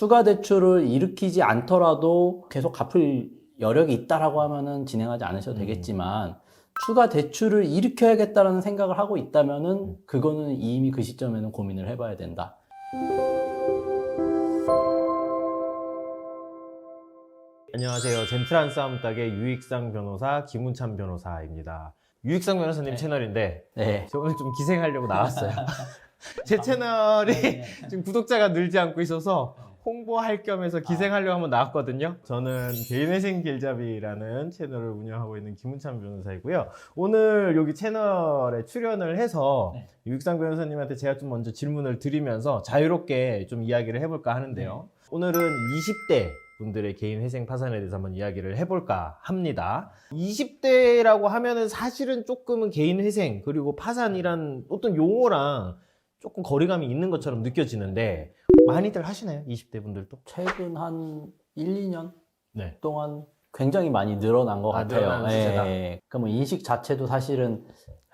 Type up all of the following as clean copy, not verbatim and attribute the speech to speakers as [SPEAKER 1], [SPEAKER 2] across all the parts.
[SPEAKER 1] 추가 대출을 일으키지 않더라도 계속 갚을 여력이 있다라고 하면은 진행하지 않으셔도 되겠지만 추가 대출을 일으켜야겠다라는 생각을 하고 있다면은 그거는 이미 그 시점에는 고민을 해봐야 된다.
[SPEAKER 2] 안녕하세요. 젠틀한 싸움닭의 유익상 변호사 김운찬 변호사입니다. 유익상 변호사님 채널인데
[SPEAKER 1] 네.
[SPEAKER 2] 저 오늘 좀 기생하려고 나왔어요. 제 채널이 지금 구독자가 늘지 않고 있어서 홍보할 겸해서 기생하려고 한번 나왔거든요. 저는 개인회생 길잡이라는 채널을 운영하고 있는 김운찬 변호사이고요. 오늘 여기 채널에 출연을 해서 유익상 변호사님한테 제가 좀 먼저 질문을 드리면서 자유롭게 좀 이야기를 해볼까 하는데요. 오늘은 20대 분들의 개인 회생 파산에 대해서 한번 이야기를 해볼까 합니다. 20대라고 하면은 사실은 조금은 개인 회생 그리고 파산이란 어떤 용어랑 조금 거리감이 있는 것처럼 느껴지는데 많이들 하시나요? 20대 분들도?
[SPEAKER 1] 최근 한 1, 2년
[SPEAKER 2] 네.
[SPEAKER 1] 동안 굉장히 많이 늘어난 것 같아요.
[SPEAKER 2] 늘어나는 추세다.
[SPEAKER 1] 그러니까 뭐 인식 자체도 사실은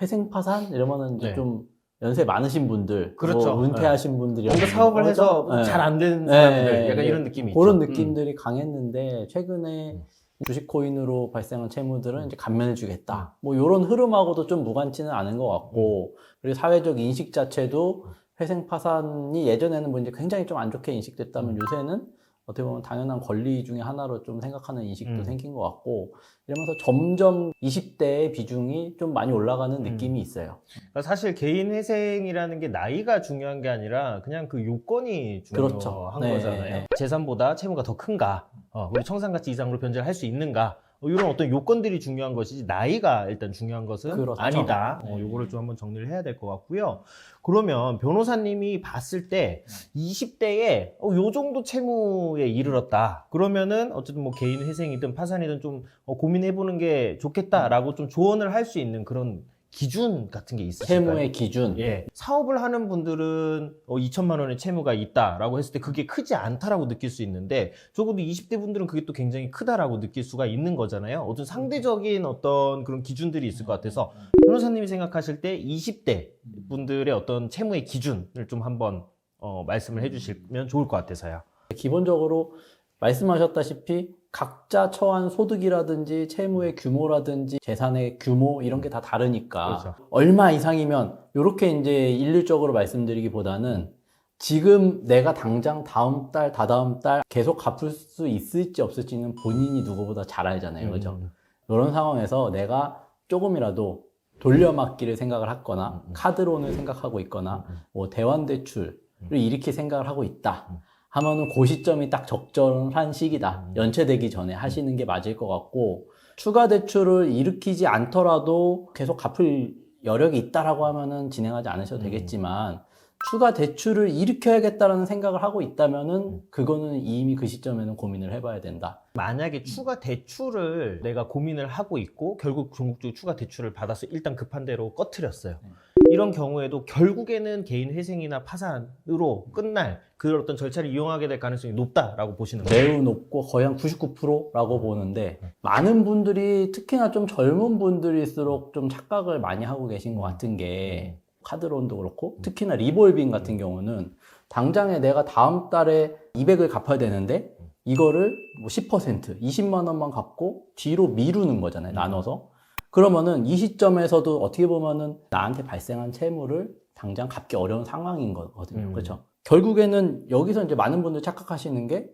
[SPEAKER 1] 회생 파산 이러면은 이제
[SPEAKER 2] 네.
[SPEAKER 1] 좀 연세 많으신 분들,
[SPEAKER 2] 그렇죠.
[SPEAKER 1] 뭐 은퇴하신 분들이
[SPEAKER 2] 뭔가 사업을 해서 잘 안 되는 사람들 약간 이런 느낌이 있죠.
[SPEAKER 1] 그런 느낌들이 강했는데 최근에 주식 코인으로 발생한 채무들은 이제 감면해주겠다. 뭐 이런 흐름하고도 좀 무관치는 않은 것 같고 그리고 사회적 인식 자체도 회생 파산이 예전에는 뭐 이제 굉장히 좀 안 좋게 인식됐다면 요새는 어떻게 보면 당연한 권리 중에 하나로 좀 생각하는 인식도 생긴 것 같고 이러면서 점점 20대의 비중이 좀 많이 올라가는 느낌이 있어요.
[SPEAKER 2] 그러니까 사실 개인 회생이라는 게 나이가 중요한 게 아니라 그냥 그 요건이 중요한
[SPEAKER 1] 그렇죠.
[SPEAKER 2] 거잖아요. 재산보다 채무가 더 큰가, 우리 청산가치 이상으로 변제를 할 수 있는가, 이런 어떤 요건들이 중요한 것이지 나이가 일단 중요한 것은
[SPEAKER 1] 그렇죠.
[SPEAKER 2] 아니다. 요거를 좀 한번 정리를 해야 될 것 같고요. 그러면 변호사님이 봤을 때 20대에 요 정도 채무에 이르렀다. 그러면은 어쨌든 뭐 개인 회생이든 파산이든 좀 고민해보는 게 좋겠다라고 좀 조언을 할 수 있는 그런 기준 같은 게 있으실까요?
[SPEAKER 1] 채무의 기준.
[SPEAKER 2] 예. 사업을 하는 분들은 2천만 원의 채무가 있다라고 했을 때 그게 크지 않다라고 느낄 수 있는데 적어도 20대 분들은 그게 또 굉장히 크다라고 느낄 수가 있는 거잖아요. 어떤 상대적인 어떤 그런 기준들이 있을 것 같아서 변호사님이 생각하실 때 20대 분들의 어떤 채무의 기준을 좀 한번 말씀을 해주시면 좋을 것 같아서요.
[SPEAKER 1] 기본적으로 말씀하셨다시피 각자 처한 소득이라든지 채무의 규모라든지 재산의 규모 이런 게 다 다르니까
[SPEAKER 2] 그렇죠.
[SPEAKER 1] 얼마 이상이면 이렇게 이제 일률적으로 말씀드리기보다는 지금 내가 당장 다음 달, 다다음 달 계속 갚을 수 있을지 없을지는 본인이 누구보다 잘 알잖아요. 그죠? 이런 상황에서 내가 조금이라도 돌려막기를 생각을 하거나 카드론을 생각하고 있거나 뭐 대환대출을 이렇게 생각을 하고 있다. 하면은 그 시점이 딱 적절한 시기다. 연체되기 전에 하시는 게 맞을 것 같고 추가 대출을 일으키지 않더라도 계속 갚을 여력이 있다라고 하면은 진행하지 않으셔도 되겠지만 추가 대출을 일으켜야겠다라는 생각을 하고 있다면은 그거는 이미 그 시점에는 고민을 해봐야 된다.
[SPEAKER 2] 만약에 추가 대출을 내가 고민을 하고 있고 결국 궁극적으로 추가 대출을 받아서 일단 급한 대로 꺼트렸어요. 이런 경우에도 결국에는 개인 회생이나 파산으로 끝날 그런 어떤 절차를 이용하게 될 가능성이 높다라고 보시는 거예요?
[SPEAKER 1] 매우 높고 거의 한 99%라고 보는데 많은 분들이 특히나 좀 젊은 분들일수록 좀 착각을 많이 하고 계신 것 같은 게 카드론도 그렇고 특히나 리볼빙 같은 경우는 당장에 내가 다음 달에 200을 갚아야 되는데 이거를 뭐 10%, 20만 원만 갚고 뒤로 미루는 거잖아요. 나눠서. 그러면은 이 시점에서도 어떻게 보면은 나한테 발생한 채무를 당장 갚기 어려운 상황인 거거든요. 그렇죠? 결국에는 여기서 이제 많은 분들 착각하시는 게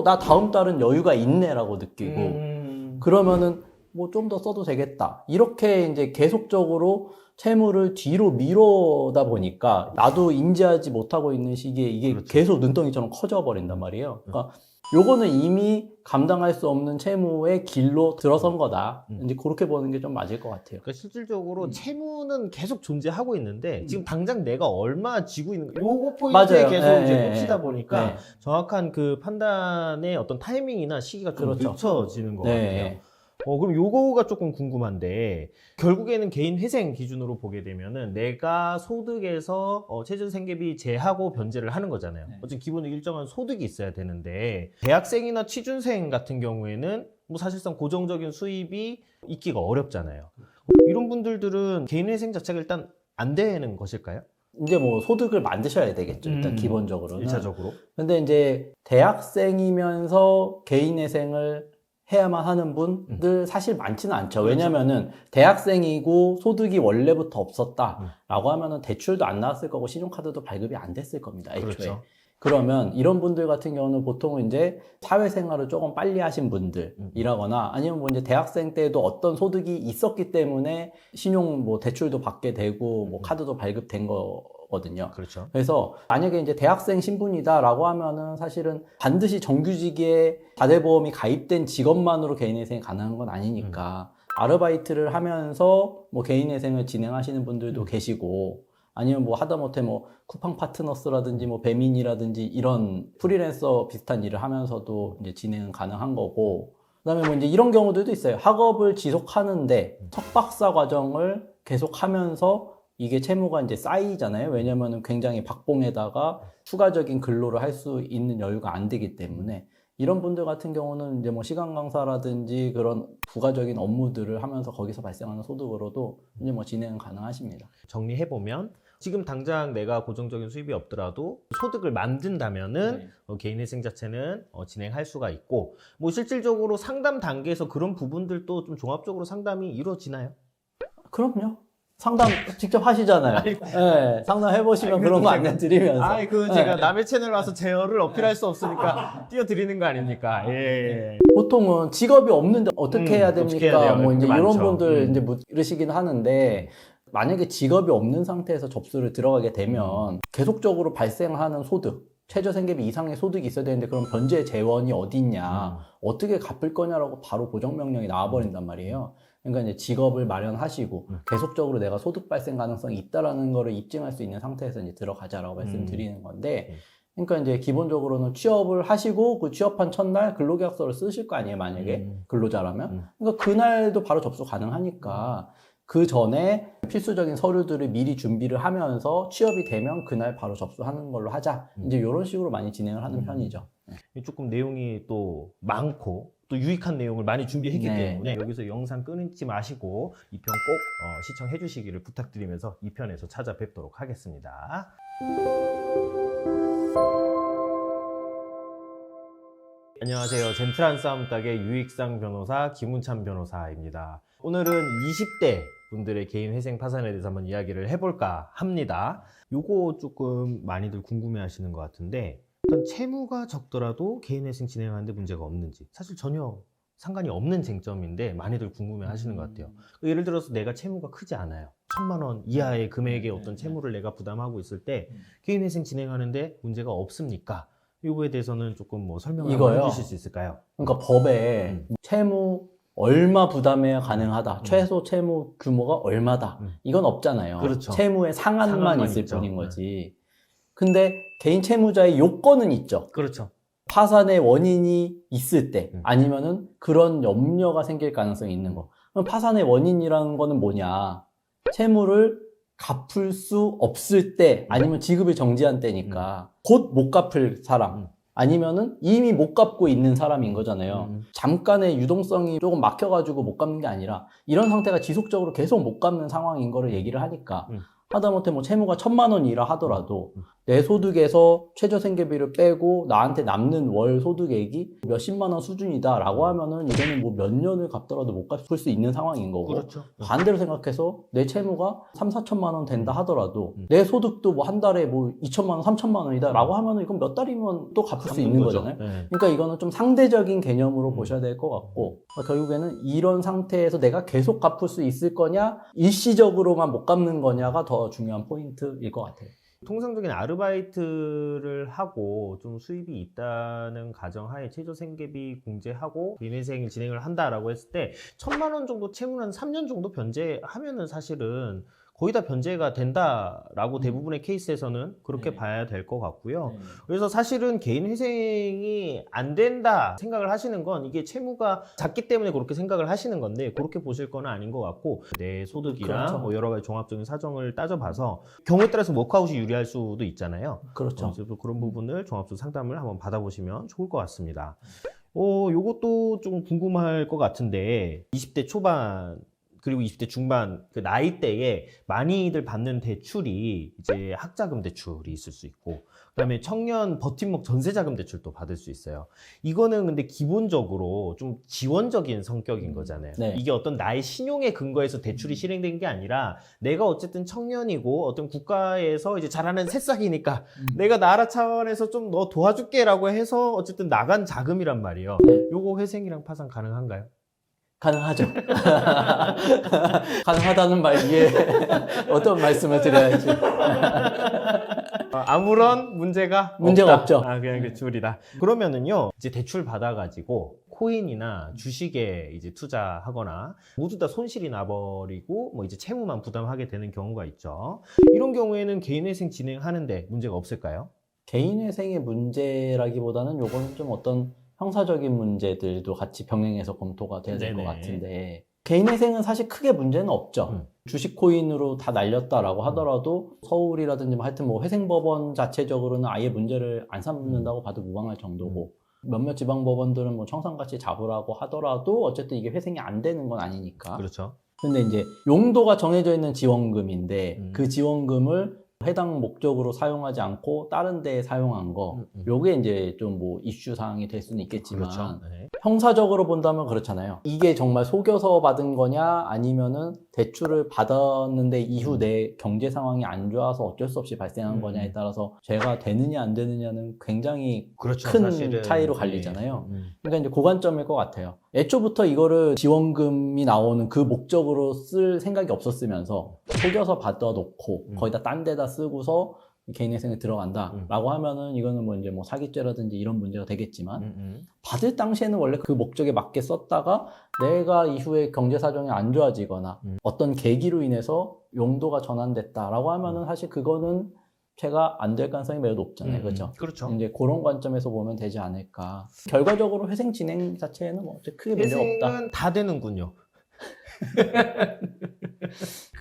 [SPEAKER 1] 나 다음 달은 여유가 있네라고 느끼고 그러면은 뭐 좀 더 써도 되겠다. 이렇게 이제 계속적으로 채무를 뒤로 미루다 보니까 나도 인지하지 못하고 있는 시기에 이게
[SPEAKER 2] 그렇죠.
[SPEAKER 1] 계속 눈덩이처럼 커져 버린단 말이에요. 그러니까 요거는 이미 감당할 수 없는 채무의 길로 들어선 거다. 이제 그렇게 보는 게 좀 맞을 것 같아요.
[SPEAKER 2] 그러니까 실질적으로 채무는 계속 존재하고 있는데 지금 당장 내가 얼마 지고 있는 요거 포인트에
[SPEAKER 1] 맞아요.
[SPEAKER 2] 계속
[SPEAKER 1] 예,
[SPEAKER 2] 이제
[SPEAKER 1] 예,
[SPEAKER 2] 꽂히다
[SPEAKER 1] 예.
[SPEAKER 2] 보니까
[SPEAKER 1] 네.
[SPEAKER 2] 정확한 그 판단의 어떤 타이밍이나 시기가 좀
[SPEAKER 1] 그렇죠.
[SPEAKER 2] 늦춰지는 것
[SPEAKER 1] 네.
[SPEAKER 2] 같아요. 그럼 요거가 조금 궁금한데 결국에는 개인 회생 기준으로 보게 되면은 내가 소득에서 최저생계비 제하고 변제를 하는 거잖아요. 어쨌든 기본적으로 일정한 소득이 있어야 되는데 대학생이나 취준생 같은 경우에는 뭐 사실상 고정적인 수입이 있기가 어렵잖아요. 이런 분들은 개인 회생 자체가 일단 안 되는 것일까요?
[SPEAKER 1] 이제 뭐 소득을 만드셔야 되겠죠. 일단 기본적으로는.
[SPEAKER 2] 1차적으로.
[SPEAKER 1] 근데 이제 대학생이면서 개인회생을 해야만 하는 분들 사실 많지는 않죠. 왜냐면은 대학생이고 소득이 원래부터 없었다라고 하면은 대출도 안 나왔을 거고 신용카드도 발급이 안 됐을 겁니다. 애초에.
[SPEAKER 2] 그렇죠.
[SPEAKER 1] 그러면 이런 분들 같은 경우는 보통은 이제 사회생활을 조금 빨리 하신 분들이라거나 아니면 뭐 이제 대학생 때도 어떤 소득이 있었기 때문에 신용 뭐 대출도 받게 되고 뭐 카드도 발급된 거거든요.
[SPEAKER 2] 그렇죠.
[SPEAKER 1] 그래서 만약에 이제 대학생 신분이다라고 하면은 사실은 반드시 정규직에 자대보험이 가입된 직업만으로 개인회생이 가능한 건 아니니까 아르바이트를 하면서 뭐 개인회생을 진행하시는 분들도 계시고 아니면 뭐 하다못해 뭐 쿠팡 파트너스라든지 뭐 배민이라든지 이런 프리랜서 비슷한 일을 하면서도 이제 진행은 가능한 거고 그다음에 뭐 이제 이런 경우들도 있어요. 학업을 지속하는데 석박사 과정을 계속하면서 이게 채무가 이제 쌓이잖아요. 왜냐면은 굉장히 박봉에다가 추가적인 근로를 할 수 있는 여유가 안 되기 때문에 이런 분들 같은 경우는 이제 뭐 시간 강사라든지 그런 부가적인 업무들을 하면서 거기서 발생하는 소득으로도 이제 뭐 진행은 가능하십니다.
[SPEAKER 2] 정리해보면 지금 당장 내가 고정적인 수입이 없더라도 소득을 만든다면은 개인회생 자체는 진행할 수가 있고 뭐 실질적으로 상담 단계에서 그런 부분들도 좀 종합적으로 상담이 이루어지나요?
[SPEAKER 1] 그럼요. 상담 직접 하시잖아요. 네, 상담해보시면 그런 거 안내드리면서.
[SPEAKER 2] 제가 남의 채널 와서 제어를 어필할 수 없으니까 띄워드리는 거 아닙니까? 예.
[SPEAKER 1] 보통은 직업이 없는데 어떻게 해야 됩니까?
[SPEAKER 2] 어떻게 해야 돼요?
[SPEAKER 1] 뭐 이제 이런
[SPEAKER 2] 많죠.
[SPEAKER 1] 분들 이제 물으시긴 하는데 만약에 직업이 없는 상태에서 접수를 들어가게 되면 계속적으로 발생하는 소득, 최저생계비 이상의 소득이 있어야 되는데 그럼 변제 재원이 어디 있냐, 어떻게 갚을 거냐라고 바로 고정명령이 나와버린단 말이에요. 그러니까 이제 직업을 마련하시고 계속적으로 내가 소득 발생 가능성이 있다라는 거를 입증할 수 있는 상태에서 이제 들어가자라고 말씀드리는 건데, 그러니까 이제 기본적으로는 취업을 하시고 그 취업한 첫날 근로계약서를 쓰실 거 아니에요, 만약에 근로자라면. 그러니까 그날도 바로 접수 가능하니까 그 전에 필수적인 서류들을 미리 준비를 하면서 취업이 되면 그날 바로 접수하는 걸로 하자. 이제 이런 식으로 많이 진행을 하는 편이죠.
[SPEAKER 2] 조금 내용이 또 많고 또 유익한 내용을 많이 준비했기 때문에 여기서 영상 끊지 마시고 2편 꼭 시청해 주시기를 부탁드리면서 2편에서 찾아뵙도록 하겠습니다. 안녕하세요. 젠틀한 싸움닭의 유익상 변호사 김운찬 변호사입니다. 오늘은 20대 분들의 개인 회생 파산에 대해서 한번 이야기를 해볼까 합니다. 요거 조금 많이들 궁금해 하시는 것 같은데 일단 채무가 적더라도 개인 회생 진행하는데 문제가 없는지 사실 전혀 상관이 없는 쟁점인데 많이들 궁금해 하시는 것 같아요. 예를 들어서 내가 채무가 크지 않아요. 1,000만 원 이하의 금액의 어떤 채무를 내가 부담하고 있을 때 개인 회생 진행하는데 문제가 없습니까? 이거에 대해서는 조금 뭐 설명을 한번 해주실 수 있을까요?
[SPEAKER 1] 그러니까 법에 채무 얼마 부담해야 가능하다. 최소 채무 규모가 얼마다. 이건 없잖아요.
[SPEAKER 2] 그렇죠.
[SPEAKER 1] 채무의 상한만 있을
[SPEAKER 2] 있죠.
[SPEAKER 1] 뿐인 거지. 근데 개인 채무자의 요건은 있죠.
[SPEAKER 2] 그렇죠.
[SPEAKER 1] 파산의 원인이 있을 때 아니면은 그런 염려가 생길 가능성이 있는 거. 그럼 파산의 원인이라는 거는 뭐냐? 채무를 갚을 수 없을 때 아니면 지급이 정지한 때니까 곧 못 갚을 사람 아니면은 이미 못 갚고 있는 사람인 거잖아요. 잠깐의 유동성이 조금 막혀가지고 못 갚는 게 아니라 이런 상태가 지속적으로 계속 못 갚는 상황인 거를 얘기를 하니까 하다못해 뭐 채무가 1,000만 원이라 하더라도 내 소득에서 최저생계비를 빼고 나한테 남는 월 소득액이 몇십만 원 수준이다라고 하면은 이거는 뭐 몇 년을 갚더라도 못 갚을 수 있는 상황인 거고
[SPEAKER 2] 그렇죠.
[SPEAKER 1] 반대로 생각해서 내 채무가 3,4천만 원 된다 하더라도 내 소득도 뭐 한 달에 뭐 2천만 원, 3천만 원이다라고 하면은 이건 몇 달이면 또 갚을 수 있는 거잖아요. 그러니까 이거는 좀 상대적인 개념으로 보셔야 될 것 같고 결국에는 이런 상태에서 내가 계속 갚을 수 있을 거냐 일시적으로만 못 갚는 거냐가 더 중요한 포인트일 것 같아요.
[SPEAKER 2] 통상적인 아르바이트를 하고 좀 수입이 있다는 가정하에 최저생계비 공제하고 개인회생을 진행을 한다라고 했을 때 1,000만 원 정도 채무는 3년 정도 변제하면은 사실은 거의 다 변제가 된다라고 대부분의 케이스에서는 그렇게 봐야 될 것 같고요. 그래서 사실은 개인 회생이 안 된다 생각을 하시는 건 이게 채무가 작기 때문에 그렇게 생각을 하시는 건데 그렇게 보실 건 아닌 것 같고 내 소득이랑 뭐 여러 가지 종합적인 사정을 따져봐서 경우에 따라서 워크아웃이 유리할 수도 있잖아요.
[SPEAKER 1] 그렇죠.
[SPEAKER 2] 그래서 그런 부분을 종합적 상담을 한번 받아보시면 좋을 것 같습니다. 요것도 좀 궁금할 것 같은데 20대 초반 그리고 20대 중반 그 나이대에 많이들 받는 대출이 이제 학자금 대출이 있을 수 있고, 그다음에 청년 버팀목 전세자금 대출도 받을 수 있어요. 이거는 근데 기본적으로 좀 지원적인 성격인 거잖아요.
[SPEAKER 1] 네.
[SPEAKER 2] 이게 어떤 나의 신용에 근거해서 대출이 실행된 게 아니라 내가 어쨌든 청년이고 어떤 국가에서 이제 잘하는 새싹이니까 내가 나라 차원에서 좀 너 도와줄게라고 해서 어쨌든 나간 자금이란 말이에요.
[SPEAKER 1] 네.
[SPEAKER 2] 요거 회생이랑 파산 가능한가요?
[SPEAKER 1] 가능하죠. 가능하다는 말 위에 어떤 말씀을 드려야지.
[SPEAKER 2] 아무런 문제가
[SPEAKER 1] 없죠.
[SPEAKER 2] 그냥 대출이다. 그러면은요, 이제 대출 받아가지고 코인이나 주식에 이제 투자하거나 모두 다 손실이 나버리고 뭐 이제 채무만 부담하게 되는 경우가 있죠. 이런 경우에는 개인회생 진행하는데 문제가 없을까요?
[SPEAKER 1] 개인회생의 문제라기보다는 요건 좀 어떤 형사적인 문제들도 같이 병행해서 검토가 돼야 될 것
[SPEAKER 2] 네네.
[SPEAKER 1] 같은데, 개인회생은 사실 크게 문제는 없죠. 주식 코인으로 다 날렸다라고 하더라도 서울이라든지 뭐 하여튼 뭐 회생법원 자체적으로는 아예 문제를 안 삼는다고 봐도 무방할 정도고, 몇몇 지방법원들은 뭐 청산가치 잡으라고 하더라도 어쨌든 이게 회생이 안 되는 건 아니니까.
[SPEAKER 2] 그렇죠.
[SPEAKER 1] 근데 이제 용도가 정해져 있는 지원금인데 그 지원금을 해당 목적으로 사용하지 않고 다른 데에 사용한 거, 요게 이제 좀 뭐 이슈 사항이 될 수는 있겠지만,
[SPEAKER 2] 그렇죠. 네.
[SPEAKER 1] 형사적으로 본다면 그렇잖아요. 이게 정말 속여서 받은 거냐, 아니면은 대출을 받았는데 이후 내 경제 상황이 안 좋아서 어쩔 수 없이 발생한 거냐에 따라서 죄가 되느냐 안 되느냐는 굉장히
[SPEAKER 2] 그렇죠.
[SPEAKER 1] 큰
[SPEAKER 2] 사실은.
[SPEAKER 1] 차이로 갈리잖아요. 그러니까 이제 그 관점일 것 같아요. 애초부터 이거를 지원금이 나오는 그 목적으로 쓸 생각이 없었으면서 속여서 받아놓고 거기다 딴 데다 쓰고서 개인회생에 들어간다라고 하면은 이거는 뭐 이제 뭐 사기죄라든지 이런 문제가 되겠지만, 받을 당시에는 원래 그 목적에 맞게 썼다가 내가 이후에 경제 사정이 안 좋아지거나 어떤 계기로 인해서 용도가 전환됐다라고 하면은 사실 그거는 죄가 안 될 가능성이 매우 높잖아요. 그렇죠?
[SPEAKER 2] 그렇죠.
[SPEAKER 1] 이제 그런 관점에서 보면 되지 않을까. 결과적으로 회생 진행 자체에는 뭐 크게 문제가 없다.
[SPEAKER 2] 회생은 다 되는군요.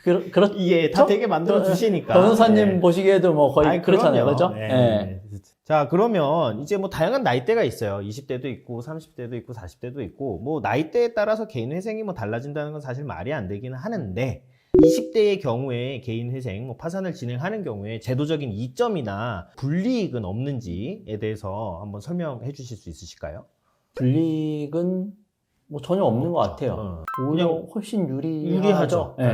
[SPEAKER 1] 그렇죠?
[SPEAKER 2] 예, 다 되게 만들어 주시니까.
[SPEAKER 1] 변호사님
[SPEAKER 2] 네.
[SPEAKER 1] 보시기에도 뭐 거의
[SPEAKER 2] 아이,
[SPEAKER 1] 그렇잖아요.
[SPEAKER 2] 그럼요.
[SPEAKER 1] 그렇죠?
[SPEAKER 2] 네.
[SPEAKER 1] 네.
[SPEAKER 2] 자, 그러면 이제 뭐 다양한 나이대가 있어요. 20대도 있고, 30대도 있고, 40대도 있고, 뭐 나이대에 따라서 개인 회생이 뭐 달라진다는 건 사실 말이 안 되기는 하는데, 20대의 경우에 개인 회생, 뭐 파산을 진행하는 경우에 제도적인 이점이나 불이익은 없는지에 대해서 한번 설명해 주실 수 있으실까요?
[SPEAKER 1] 불이익은 뭐 전혀 없는 것 같아요. 오히려
[SPEAKER 2] 그냥
[SPEAKER 1] 훨씬
[SPEAKER 2] 유리하죠.
[SPEAKER 1] 네.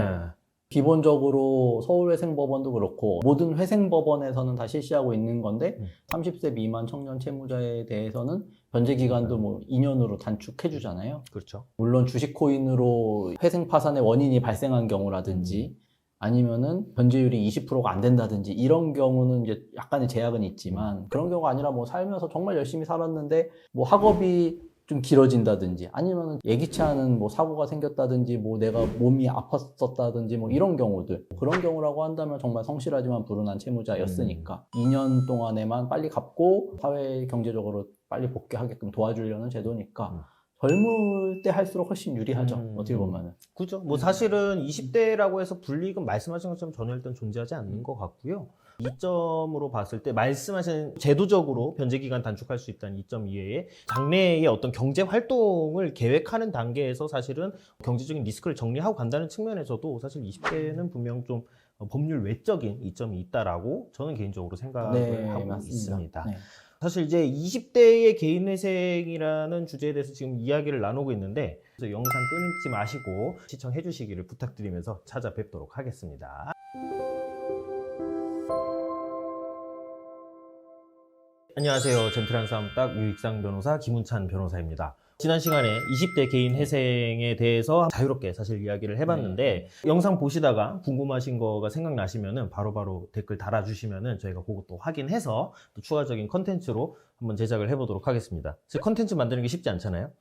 [SPEAKER 1] 기본적으로 서울회생법원도 그렇고 모든 회생법원에서는 다 실시하고 있는 건데 30세 미만 청년 채무자에 대해서는 변제기간도 뭐 2년으로 단축해 주잖아요.
[SPEAKER 2] 그렇죠.
[SPEAKER 1] 물론 주식코인으로 회생 파산의 원인이 발생한 경우라든지 아니면은 변제율이 20%가 안 된다든지 이런 경우는 이제 약간의 제약은 있지만, 그런 경우가 아니라 뭐 살면서 정말 열심히 살았는데 뭐 학업이 좀 길어진다든지 아니면은 예기치 않은 뭐 사고가 생겼다든지 뭐 내가 몸이 아팠었다든지 뭐 이런 경우들, 그런 경우라고 한다면 정말 성실하지만 불운한 채무자였으니까 2년 동안에만 빨리 갚고 사회 경제적으로 빨리 복귀하게끔 도와주려는 제도니까 젊을 때 할수록 훨씬 유리하죠. 어떻게 보면은.
[SPEAKER 2] 그죠. 뭐 사실은 20대라고 해서 불이익은 말씀하신 것처럼 전혀 일단 존재하지 않는 것 같고요. 이점으로 봤을 때 말씀하신 제도적으로 변제기간 단축할 수 있다는 이점 이외에 장래의 어떤 경제 활동을 계획하는 단계에서 사실은 경제적인 리스크를 정리하고 간다는 측면에서도 사실 20대는 분명 좀 법률 외적인 이점이 있다라고 저는 개인적으로 생각을 하고
[SPEAKER 1] 맞습니다.
[SPEAKER 2] 있습니다.
[SPEAKER 1] 네.
[SPEAKER 2] 사실 이제 20대의 개인회생이라는 주제에 대해서 지금 이야기를 나누고 있는데, 그래서 영상 끊지 마시고 시청해 주시기를 부탁드리면서 찾아뵙도록 하겠습니다. 안녕하세요. 젠틀한 싸움 딱 유익상 변호사 김훈찬 변호사입니다. 지난 시간에 20대 개인 회생에 대해서 자유롭게 사실 이야기를 해봤는데, 영상 보시다가 궁금하신 거가 생각나시면은 바로바로 댓글 달아주시면은 저희가 그것도 확인해서 또 추가적인 컨텐츠로 한번 제작을 해보도록 하겠습니다. 컨텐츠 만드는 게 쉽지 않잖아요.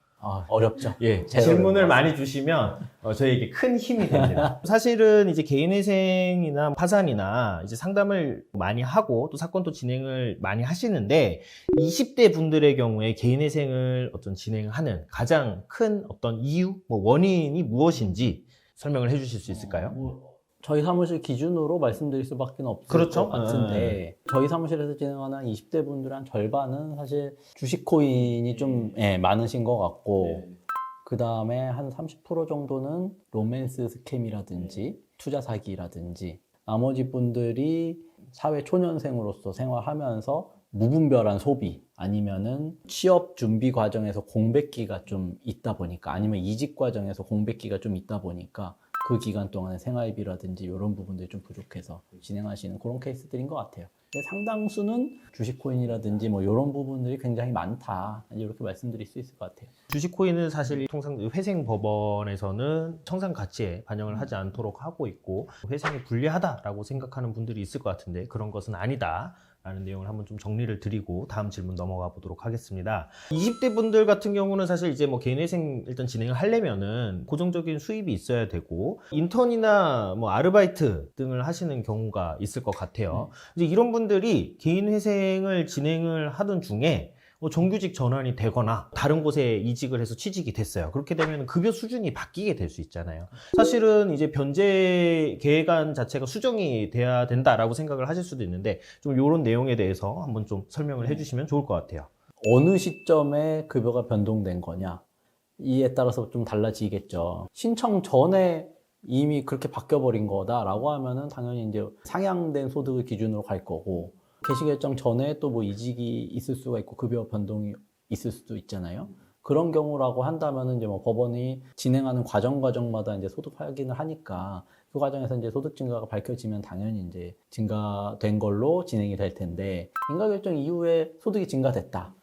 [SPEAKER 1] 어렵죠.
[SPEAKER 2] 예,
[SPEAKER 1] 제가
[SPEAKER 2] 질문을 많이 주시면 저희에게 큰 힘이 됩니다. 사실은 이제 개인회생이나 파산이나 이제 상담을 많이 하고 또 사건도 진행을 많이 하시는데, 20대 분들의 경우에 개인회생을 어떤 진행하는 가장 큰 어떤 이유, 뭐 원인이 무엇인지 설명을 해주실 수 있을까요?
[SPEAKER 1] 저희 사무실 기준으로 말씀드릴 수밖에 없을
[SPEAKER 2] 그렇죠.
[SPEAKER 1] 것 같은데, 저희 사무실에서 진행하는 20대 분들 한 절반은 사실 주식 코인이 좀 많으신 것 같고, 그 다음에 한 30% 정도는 로맨스 스캠이라든지 투자 사기라든지 나머지 분들이 사회 초년생으로서 생활하면서 무분별한 소비 아니면은 취업 준비 과정에서 공백기가 좀 있다 보니까 아니면 이직 과정에서 공백기가 좀 있다 보니까 그 기간 동안에 생활비라든지 이런 부분들이 좀 부족해서 진행하시는 그런 케이스들인 것 같아요. 근데 상당수는 주식 코인이라든지 뭐 이런 부분들이 굉장히 많다 이렇게 말씀드릴 수 있을 것 같아요.
[SPEAKER 2] 주식 코인은 사실 통상 회생 법원에서는 청산 가치에 반영을 하지 않도록 하고 있고 회생이 불리하다라고 생각하는 분들이 있을 것 같은데 그런 것은 아니다. 라는 내용을 한번 좀 정리를 드리고 다음 질문 넘어가 보도록 하겠습니다. 20대 분들 같은 경우는 사실 이제 뭐 개인회생 일단 진행을 하려면은 고정적인 수입이 있어야 되고 인턴이나 뭐 아르바이트 등을 하시는 경우가 있을 것 같아요. 이제 이런 분들이 개인회생을 진행을 하던 중에 정규직 전환이 되거나 다른 곳에 이직을 해서 취직이 됐어요. 그렇게 되면 급여 수준이 바뀌게 될 수 있잖아요. 사실은 이제 변제 계획안 자체가 수정이 돼야 된다라고 생각을 하실 수도 있는데 좀 이런 내용에 대해서 한번 좀 설명을 해주시면 좋을 것 같아요.
[SPEAKER 1] 어느 시점에 급여가 변동된 거냐 이에 따라서 좀 달라지겠죠. 신청 전에 이미 그렇게 바뀌어버린 거다라고 하면은 당연히 이제 상향된 소득을 기준으로 갈 거고 개시 결정 전에 또 뭐 이직이 있을 수가 있고 급여 변동이 있을 수도 있잖아요. 그런 경우라고 한다면은 이제 뭐 법원이 진행하는 과정마다 이제 소득 확인을 하니까 그 과정에서 이제 소득 증가가 밝혀지면 당연히 이제 증가된 걸로 진행이 될 텐데 인가 결정 이후에 소득이 증가됐다.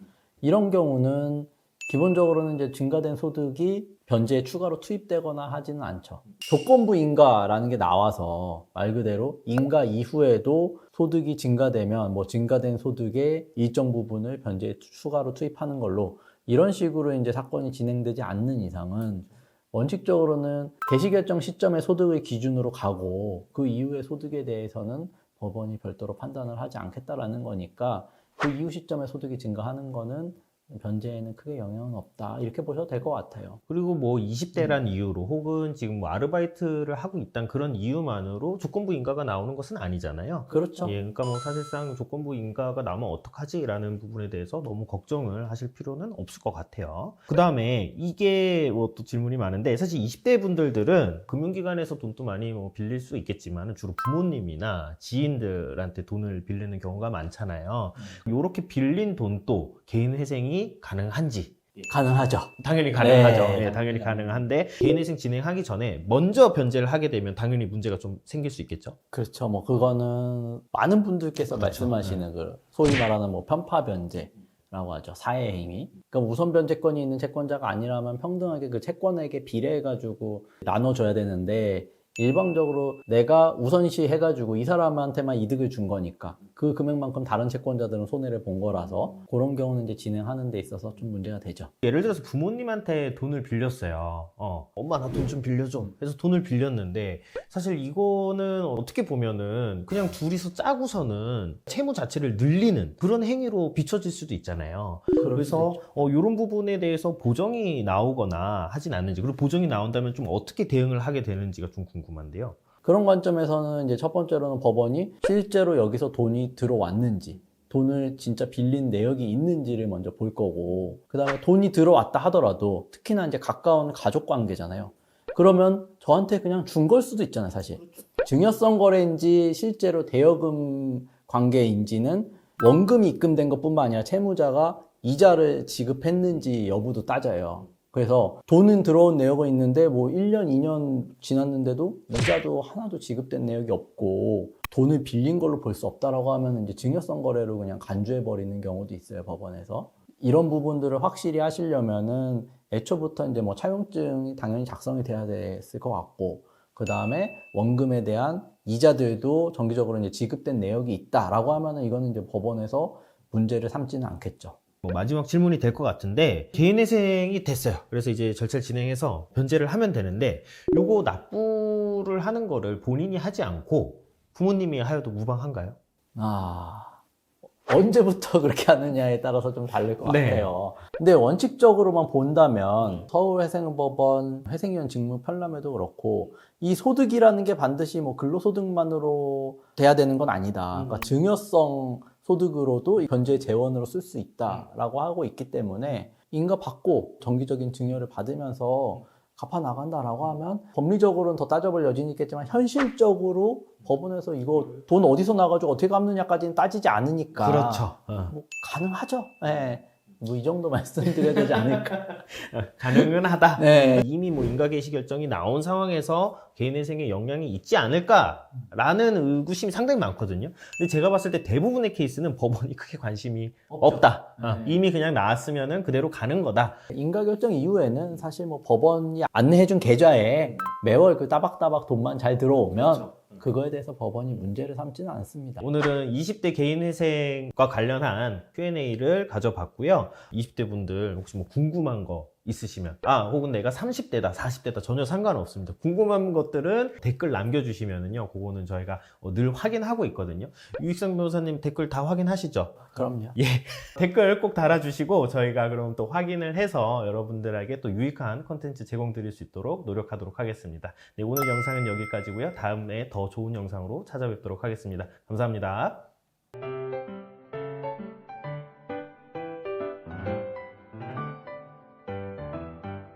[SPEAKER 1] 이런 경우는 기본적으로는 이제 증가된 소득이 변제에 추가로 투입되거나 하지는 않죠. 조건부 인가라는 게 나와서 말 그대로 인가 이후에도 소득이 증가되면 뭐 증가된 소득의 일정 부분을 변제에 추가로 투입하는 걸로 이런 식으로 이제 사건이 진행되지 않는 이상은 원칙적으로는 개시 결정 시점의 소득을 기준으로 가고 그 이후의 소득에 대해서는 법원이 별도로 판단을 하지 않겠다라는 거니까 그 이후 시점에 소득이 증가하는 거는 변제에는 크게 영향은 없다 이렇게 보셔도 될 것 같아요.
[SPEAKER 2] 그리고 뭐 20대란 이유로 혹은 지금 뭐 아르바이트를 하고 있다는 그런 이유만으로 조건부 인가가 나오는 것은 아니잖아요.
[SPEAKER 1] 그렇죠.
[SPEAKER 2] 예, 그러니까 뭐 사실상 조건부 인가가 나오면 어떡하지라는 부분에 대해서 너무 걱정을 하실 필요는 없을 것 같아요. 그 다음에 이게 뭐 또 질문이 많은데 사실 20대 분들은 금융기관에서 돈도 많이 뭐 빌릴 수 있겠지만 주로 부모님이나 지인들한테 돈을 빌리는 경우가 많잖아요. 이렇게 빌린 돈도 개인 회생이 가능한지
[SPEAKER 1] 가능하죠.
[SPEAKER 2] 당연히 가능하죠.
[SPEAKER 1] 네.
[SPEAKER 2] 예, 당연히 가능한데 개인회생 진행하기 전에 먼저 변제를 하게 되면 당연히 문제가 좀 생길 수 있겠죠.
[SPEAKER 1] 그렇죠. 뭐 그거는 많은 분들께서
[SPEAKER 2] 그렇죠.
[SPEAKER 1] 말씀하시는 그 소위 말하는 뭐 편파 변제라고 하죠. 사회 행위. 그러니까 우선 변제권이 있는 채권자가 아니라면 평등하게 그 채권에게 비례해가지고 나눠줘야 되는데 일방적으로 내가 우선시 해가지고 이 사람한테만 이득을 준 거니까 그 금액만큼 다른 채권자들은 손해를 본 거라서 그런 경우는 이제 진행하는 데 있어서 좀 문제가 되죠.
[SPEAKER 2] 예를 들어서 부모님한테 돈을 빌렸어요. 엄마 나 돈 좀 빌려줘. 그래서 돈을 빌렸는데 사실 이거는 어떻게 보면은 그냥 둘이서 짜고서는 채무 자체를 늘리는 그런 행위로 비춰질 수도 있잖아요. 그래서 이런 부분에 대해서 보정이 나오거나 하진 않는지 그리고 보정이 나온다면 좀 어떻게 대응을 하게 되는지가 좀 궁금한데요.
[SPEAKER 1] 그런 관점에서는 이제 첫 번째로는 법원이 실제로 여기서 돈이 들어왔는지 돈을 진짜 빌린 내역이 있는지를 먼저 볼 거고 그 다음에 돈이 들어왔다 하더라도 특히나 이제 가까운 가족 관계잖아요. 그러면 저한테 그냥 준 걸 수도 있잖아요, 사실. 증여성 거래인지 실제로 대여금 관계인지는 원금이 입금된 것뿐만 아니라 채무자가 이자를 지급했는지 여부도 따져요. 그래서 돈은 들어온 내역은 있는데 뭐 1년, 2년 지났는데도 이자도 하나도 지급된 내역이 없고 돈을 빌린 걸로 볼 수 없다라고 하면 이제 증여성 거래로 그냥 간주해버리는 경우도 있어요, 법원에서. 이런 부분들을 확실히 하시려면은 애초부터 이제 뭐 차용증이 당연히 작성이 돼야 됐을 것 같고 그 다음에 원금에 대한 이자들도 정기적으로 이제 지급된 내역이 있다라고 하면은 이거는 이제 법원에서 문제를 삼지는 않겠죠.
[SPEAKER 2] 마지막 질문이 될 것 같은데 개인회생이 됐어요. 그래서 이제 절차를 진행해서 변제를 하면 되는데 요거 납부를 하는 거를 본인이 하지 않고 부모님이 하여도 무방한가요?
[SPEAKER 1] 언제부터 그렇게 하느냐에 따라서 좀 다를 것
[SPEAKER 2] 네.
[SPEAKER 1] 같아요. 근데 원칙적으로만 본다면 서울회생법원 회생위원 직무 편람에도 그렇고 이 소득이라는 게 반드시 뭐 근로소득만으로 돼야 되는 건 아니다. 그러니까 증여성 소득으로도 변제 재원으로 쓸 수 있다라고 하고 있기 때문에 인가 받고 정기적인 증여를 받으면서 갚아 나간다라고 하면 법리적으로는 더 따져볼 여지는 있겠지만 현실적으로 법원에서 이거 돈 어디서 나가지고 어떻게 갚느냐까지는 따지지 않으니까
[SPEAKER 2] 그렇죠.
[SPEAKER 1] 뭐 가능하죠. 네. 뭐 이 정도 말씀드려야 되지 않을까.
[SPEAKER 2] 가능은 하다.
[SPEAKER 1] 네.
[SPEAKER 2] 이미 뭐 인가개시 결정이 나온 상황에서 개인회생에 영향이 있지 않을까라는 의구심이 상당히 많거든요. 근데 제가 봤을 때 대부분의 케이스는 법원이 크게 관심이 없다.
[SPEAKER 1] 네.
[SPEAKER 2] 이미 그냥 나왔으면은 그대로 가는 거다.
[SPEAKER 1] 인가 결정 이후에는 사실 뭐 법원이 안내해준 계좌에 매월 그 따박따박 돈만 잘 들어오면 그거에 대해서 법원이 문제를 삼지는 않습니다.
[SPEAKER 2] 오늘은 20대 개인회생과 관련한 Q&A를 가져봤고요. 20대 분들 혹시 뭐 궁금한 거 있으시면 혹은 내가 30대다 40대다 전혀 상관없습니다. 궁금한 것들은 댓글 남겨주시면은요, 그거는 저희가 늘 확인하고 있거든요. 유익상 변호사님 댓글 다 확인하시죠?
[SPEAKER 1] 그럼요.
[SPEAKER 2] 예, 댓글 꼭 달아주시고 저희가 그럼 또 확인을 해서 여러분들에게 또 유익한 콘텐츠 제공드릴 수 있도록 노력하도록 하겠습니다. 네, 오늘 영상은 여기까지고요. 다음에 더 좋은 영상으로 찾아뵙도록 하겠습니다. 감사합니다.